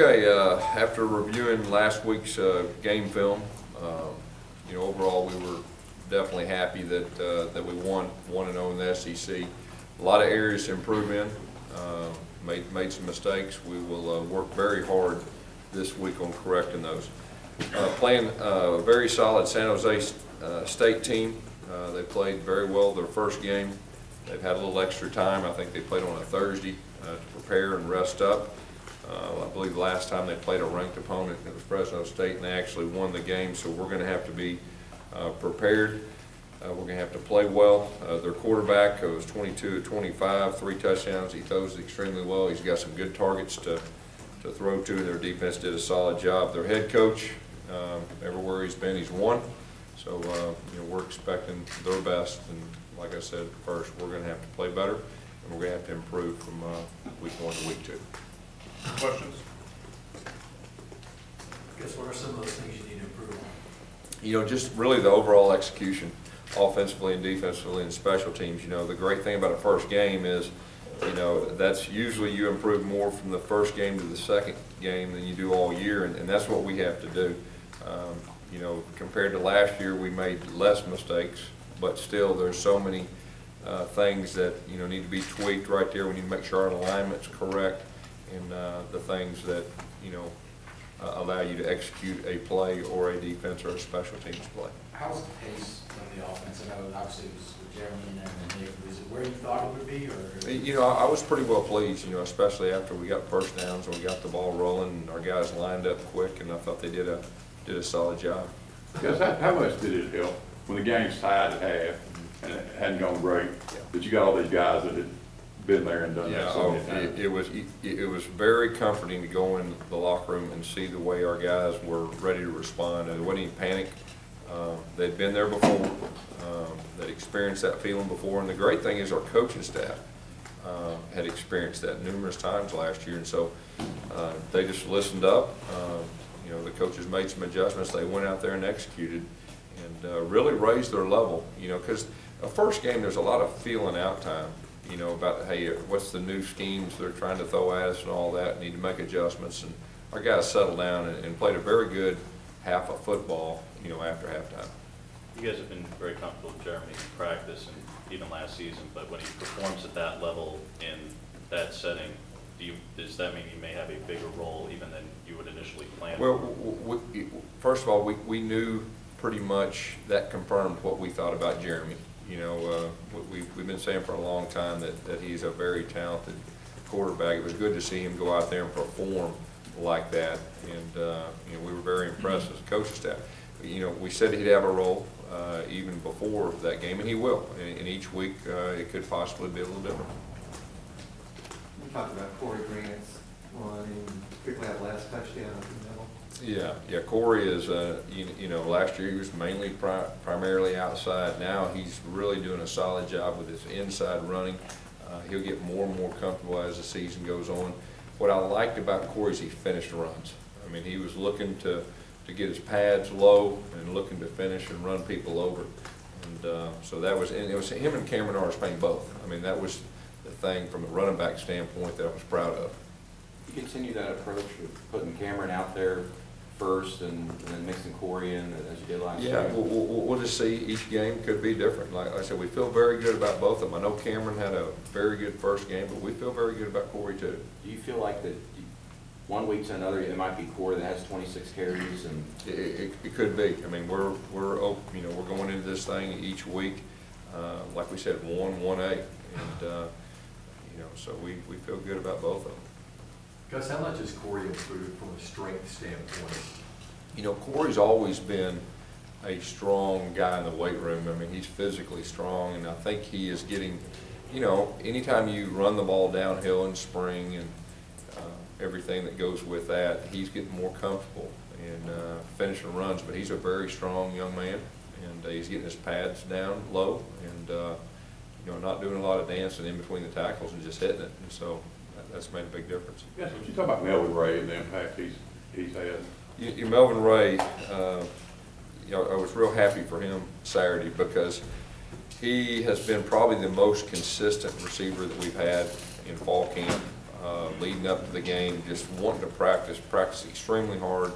Okay, after reviewing last week's game film, overall we were definitely happy that we won 1-0 in the SEC. A lot of areas to improve in. Made some mistakes. We will work very hard this week on correcting those. Playing a very solid San Jose State team. They played very well their first game. They've had a little extra time. I think they played on a Thursday to prepare and rest up. I believe the last time they played a ranked opponent, it was Fresno State, and they actually won the game, so we're going to have to be prepared. We're going to have to play well. Their quarterback was 22 of 25, 3 touchdowns. He throws extremely well. He's got some good targets to throw to. Their defense did a solid job. Their head coach, everywhere he's been, he's won. So we're expecting their best. And like I said first, we're going to have to play better, and we're going to have to improve from week 1 to week 2. Questions? I guess what are some of those things you need to improve on? Just really the overall execution, offensively and defensively and special teams. The great thing about a first game is, that's usually you improve more from the first game to the second game than you do all year, and that's what we have to do. Compared to last year, we made less mistakes, but still there's so many things that, need to be tweaked right there. We need to make sure our alignment's correct, and the things that, allow you to execute a play or a defense or a special teams play. How's the pace of the offense? I know obviously it was with Jeremy and then Nick. Was it where you thought it would be? Or? I was pretty well pleased, especially after we got first downs and we got the ball rolling and our guys lined up quick, and I thought they did a solid job. Gus, how much did it help when the game's tied at half and it hadn't gone great, but you got all these guys that had been there and done that so many times? It was very comforting to go in the locker room and see the way our guys were ready to respond. And there wasn't any panic. They'd been there before. They'd experienced that feeling before. And the great thing is our coaching staff had experienced that numerous times last year. And so they just listened up. The coaches made some adjustments. They went out there and executed and really raised their level. Because a first game, there's a lot of feeling out time. About, hey, what's the new schemes they're trying to throw at us and all that, need to make adjustments. And our guys settled down and played a very good half of football, after halftime. You guys have been very comfortable with Jeremy in practice and even last season, but when he performs at that level in that setting, does that mean he may have a bigger role even than you would initially plan? Well, first of all, we knew pretty much that confirmed what we thought about Jeremy. We've been saying for a long time that he's a very talented quarterback. It was good to see him go out there and perform like that, and we were very impressed as a coaching staff. We said he'd have a role even before that game, and he will. And each week it could possibly be a little different. You talked about Corey Grant's one, and particularly that last touchdown in the middle. Yeah. Corey is, last year he was mainly primarily outside. Now he's really doing a solid job with his inside running. He'll get more and more comfortable as the season goes on. What I liked about Corey is he finished runs. I mean, he was looking to get his pads low and looking to finish and run people over. And so that was, and it was him and Cameron Arspane both. I mean, that was the thing from a running back standpoint that I was proud of. You continue that approach of putting Cameron out there first and then mixing Corey in as you did last year? Yeah, we'll just see. Each game could be different. Like I said, we feel very good about both of them. I know Cameron had a very good first game, but we feel very good about Corey too. Do you feel like that one week to another it might be Corey that has 26 carries and it could be. I mean, we're going into this thing each week, like we said, 1A, and so we feel good about both of them. Gus, how much has Corey improved from a strength standpoint? Corey's always been a strong guy in the weight room. I mean, he's physically strong, and I think he is getting, anytime you run the ball downhill in spring and everything that goes with that, he's getting more comfortable in finishing runs. But he's a very strong young man, and he's getting his pads down low and, not doing a lot of dancing in between the tackles and just hitting it. And so that's made a big difference. Yes, would you talk about Melvin Ray and the impact he's had? Melvin Ray, I was real happy for him Saturday because he has been probably the most consistent receiver that we've had in fall camp. leading up to the game, just wanting to practice extremely hard,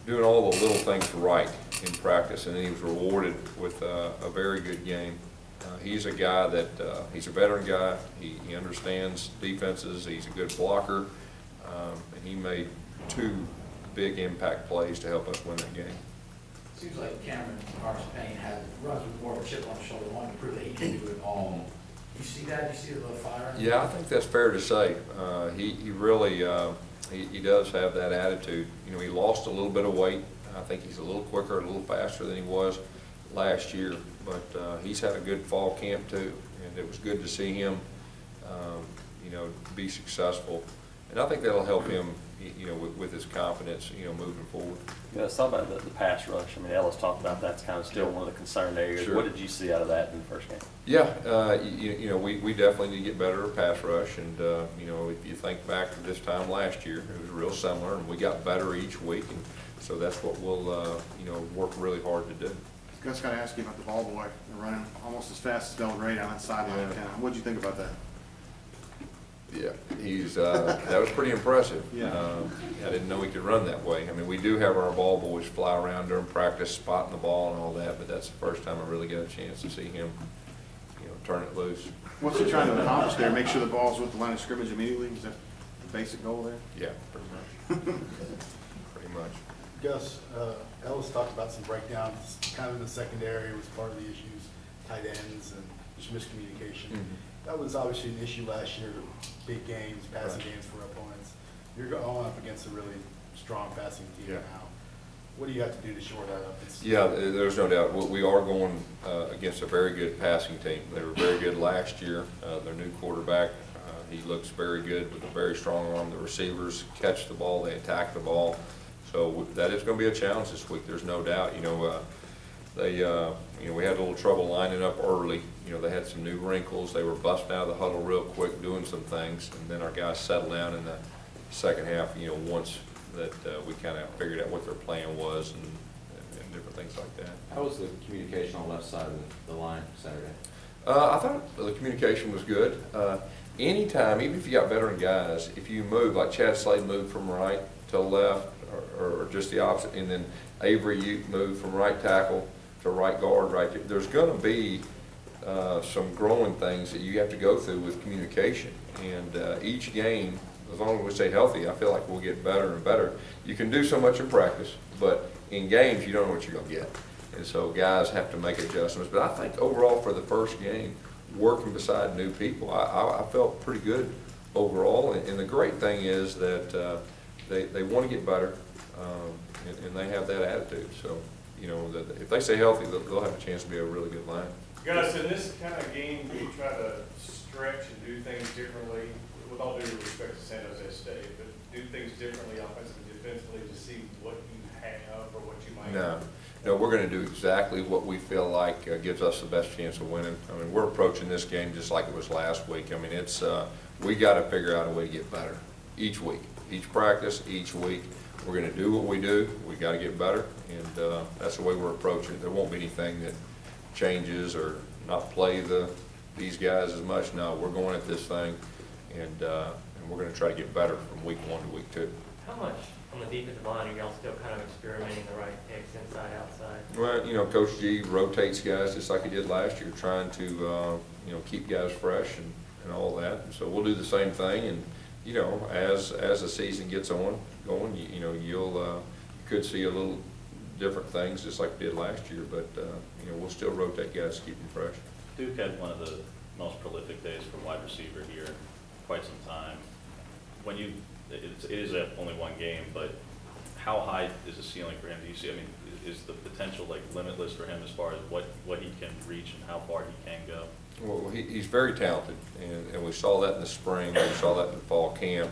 doing all the little things right in practice, and then he was rewarded with a very good game. He's a guy that, he's a veteran guy, he understands defenses, he's a good blocker, and he made 2 big impact plays to help us win that game. Seems like Cameron Payne runs with more of a chip on his shoulder, wanting to prove that he can do it all. You see that? You see the little fire? Yeah, I think that's fair to say. He really, he does have that attitude. You know, he lost a little bit of weight. I think he's a little quicker, a little faster than he was last year, but he's had a good fall camp too, and it was good to see him, you know, be successful. And I think that'll help him, you know, with his confidence, you know, moving forward. Yeah, let's talk about the pass rush. I mean, Ellis talked about that's kind of still one of the concerned areas. Sure. What did you see out of that in the first game? Yeah, you know, we definitely need to get better at pass rush, and you know, if you think back to this time last year, it was real similar, and we got better each week, and so that's what we'll you know, work really hard to do. Gus, got to ask you about the ball boy. They're running almost as fast as Belgrade on that sideline. Yeah. What'd you think about that? Yeah, he's that was pretty impressive. Yeah. I didn't know he could run that way. I mean, we do have our ball boys fly around during practice, spotting the ball and all that, but that's the first time I really got a chance to see him, you know, turn it loose. What's he trying to accomplish there? Make sure the ball's with the line of scrimmage immediately? Is that the basic goal there? Yeah, pretty much. Pretty much. Gus, Ellis talked about some breakdowns kind of in the secondary was part of the issues, tight ends and just miscommunication. That was obviously an issue last year, big games, passing games for opponents. You're going up against a really strong passing team now. What do you have to do to shore that up? Yeah, there's no doubt. We are going against a very good passing team. They were very good last year. Their new quarterback, he looks very good with a very strong arm. The receivers catch the ball, they attack the ball. So that is going to be a challenge this week. There's no doubt. You know, you know, we had a little trouble lining up early. You know, they had some new wrinkles. They were busting out of the huddle real quick, doing some things, and then our guys settled down in the second half. You know, once that we kind of figured out what their plan was and different things like that. How was the communication on the left side of the line Saturday? I thought the communication was good. Anytime, even if you got veteran guys, if you move, like Chad Slade moved from right to left, or just the opposite, and then Avery, you move from right tackle to right guard, right there. There's going to be some growing things that you have to go through with communication, and each game, as long as we stay healthy, I feel like we'll get better and better. You can do so much in practice, but in games, you don't know what you're going to get. And so guys have to make adjustments. But I think overall for the first game, working beside new people, I felt pretty good overall. And the great thing is that they want to get better, and they have that attitude. So, you know, if they stay healthy, they'll have a chance to be a really good line. Gus, in this kind of game, do you try to stretch and do things differently? With all due respect to San Jose State, but do things differently offensively, defensively to see what you have or what you might have? No, we're going to do exactly what we feel like gives us the best chance of winning. I mean, we're approaching this game just like it was last week. I mean, it's we got to figure out a way to get better each week, each practice, each week. We're going to do what we do. We got to get better, and that's the way we're approaching it. There won't be anything that changes or not play these guys as much. No, we're going at this thing. And we're going to try to get better from week 1 to week 2. How much on the defensive line are y'all still kind of experimenting the right picks inside, outside? Well, you know, Coach G rotates guys just like he did last year, trying to, you know, keep guys fresh and all that. And so we'll do the same thing. And, you know, as the season gets going, you know, you could see a little different things just like we did last year. But, you know, we'll still rotate guys to keep them fresh. Duke had one of the most prolific days for wide receiver here in quite some time. When it is only one game, but how high is the ceiling for him? Do you see, I mean, is the potential like limitless for him as far as what he can reach and how far he can go? Well, he's very talented, and we saw that in the spring, we saw that in the fall camp.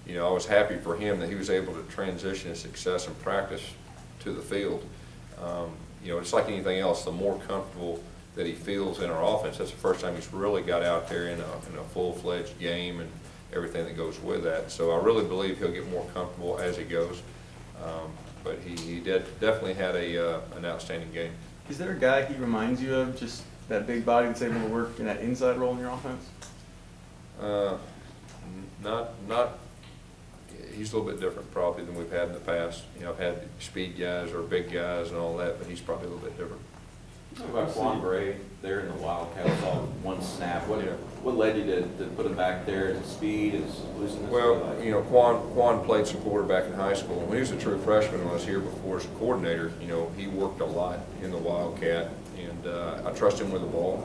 You know, I was happy for him that he was able to transition his success in practice to the field. You know, it's like anything else, the more comfortable that he feels in our offense. That's the first time he's really got out there in a full-fledged game and everything that goes with that. So I really believe he'll get more comfortable as he goes. But he definitely had an outstanding game. Is there a guy he reminds you of, just that big body that's able to work in that inside role in your offense? He's a little bit different probably than we've had in the past. You know, I've had speed guys or big guys and all that, but he's probably a little bit different. What about Quan Bray there in the Wildcats, all one snap? What led you to put him back there? Is it speed? Is it looseness? Well, you know, Quan played some quarterback in high school. When he was a true freshman, when I was here before as a coordinator, you know, he worked a lot in the Wildcat, and I trust him with the ball.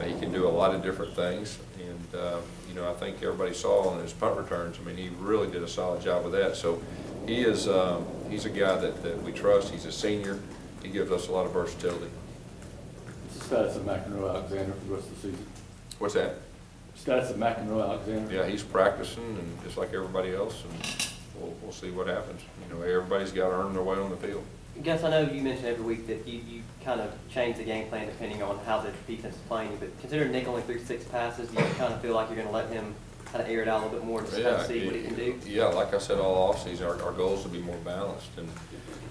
He can do a lot of different things, and you know, I think everybody saw on his punt returns. I mean, he really did a solid job with that. So he is he's a guy that we trust. He's a senior. He gives us a lot of versatility. Stats of McEnroe Alexander for the rest of the season. What's that? Stats of McEnroe Alexander. Yeah, he's practicing, and just like everybody else, and we'll see what happens. You know, everybody's got to earn their way on the field. Gus, I know you mentioned every week that you kind of change the game plan depending on how the defense is playing you, but considering Nick only threw 6 passes, do you kind of feel like you're going to let him kind of air it out a little bit more to see what he can do? Yeah, like I said all offseason, our goal is to be more balanced, and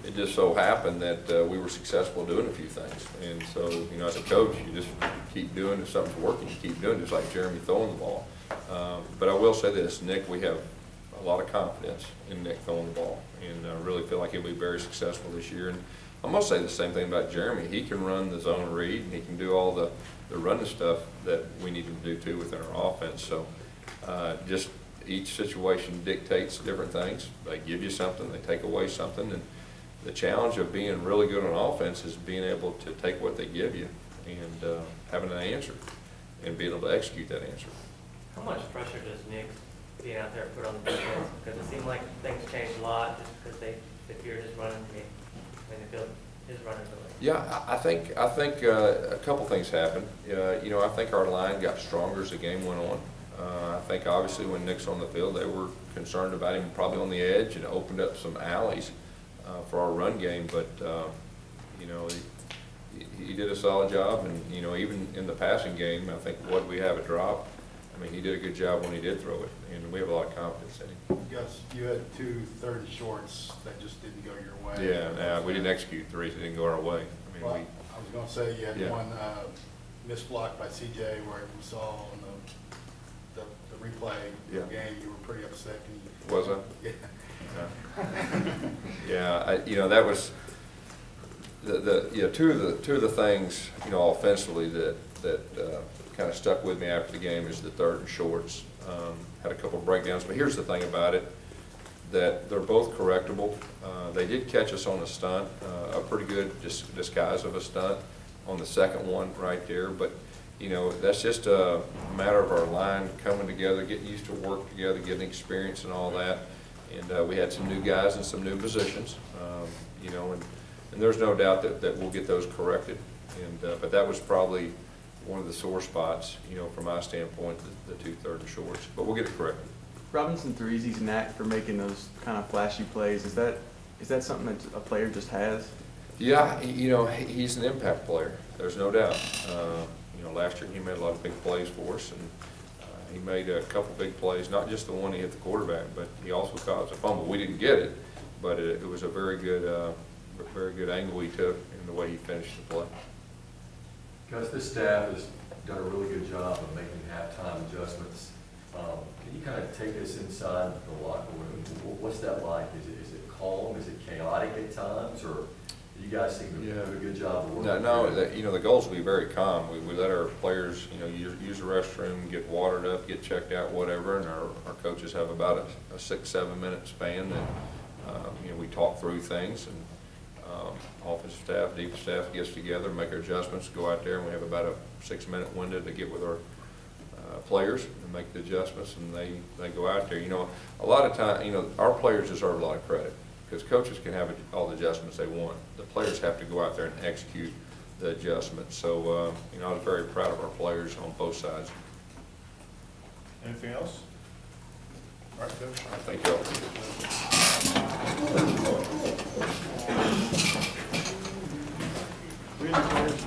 it just so happened that we were successful doing a few things. And so, you know, as a coach, you just keep doing, if something's working, you keep doing it, just like Jeremy throwing the ball. But I will say this, Nick, we have a lot of confidence in Nick throwing the ball, and I really feel like he'll be very successful this year. And I'm going to say the same thing about Jeremy. He can run the zone read, and he can do all the running stuff that we need him to do too within our offense. So just each situation dictates different things. They give you something, they take away something, and the challenge of being really good on offense is being able to take what they give you and having an answer and being able to execute that answer. How much pressure does Nick being out there put on the defense? Because it seemed like things changed a lot just because they fear his running game. I mean, they feel his running ability. Yeah, I think a couple things happened. You know, I think our line got stronger as the game went on. I think obviously when Nick's on the field, they were concerned about him probably on the edge, and it opened up some alleys for our run game. But you know, he did a solid job, and you know, even in the passing game, I think what we have a drop. I mean, he did a good job when he did throw it, and we have a lot of confidence in him. Gus, you had 2 3rd and shorts that just didn't go your way. Yeah, we didn't execute 3, so it didn't go our way. I mean, well, I was going to say you had one missed block by CJ where we saw on the replay game, you were pretty upset. Was I? Yeah. Yeah, you know, that was two of the things, you know, offensively that kind of stuck with me after the game is the 3rd and shorts. Had a couple of breakdowns, but here's the thing about it, that they're both correctable. They did catch us on a stunt, a pretty good disguise of a stunt on the second one right there, but you know, that's just a matter of our line coming together, getting used to work together, getting experience and all that. And we had some new guys in some new positions, you know, and there's no doubt that we'll get those corrected. And but that was probably one of the sore spots, you know, from my standpoint, the 2 3rd and shorts. But we'll get it corrected. Robinson threes, he's a knack for making those kind of flashy plays. Is that something that a player just has? Yeah, you know, he's an impact player. There's no doubt. You know, last year he made a lot of big plays for us, and he made a couple big plays, not just the one he hit the quarterback, but he also caused a fumble. We didn't get it, but it was a very good angle he took in the way he finished the play. Gus, this staff has done a really good job of making halftime adjustments. Can you kind of take us inside the locker room? What's that like? Is it calm? Is it chaotic at times? Or you guys seem to do a good job of working? No, you know, the goal is to be very calm. We let our players, you know, use the restroom, get watered up, get checked out, whatever, and our coaches have about a 6-7 minute span that, you know, we talk through things, and offensive staff, defensive staff gets together, make our adjustments, go out there, and we have about a 6-minute window to get with our players and make the adjustments, and they go out there. You know, a lot of time, you know, our players deserve a lot of credit because coaches can have all the adjustments they want. The players have to go out there and execute the adjustments. So, you know, I was very proud of our players on both sides. Anything else? All right, Coach. Thank you all.